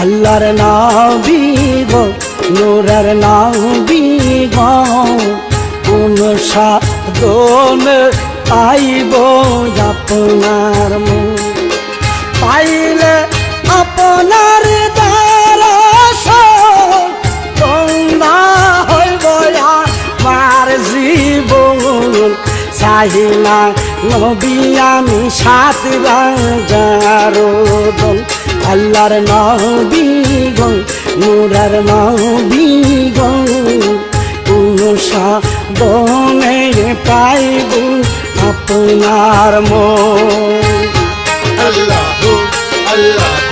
আল্লাহর নবী গো নূরের নবী গো কোন সাধনে পাইব আপনার মন পাইলে আপনার দর্শন গঙ্গা হইব আমার জীবন চাহিনা নবী আমি সাত রাজার দল আল্লাহর নবী গো নূরের নবী গো কোন সাধনে পাইব আপনার মন আল্লাহু আল্লাহ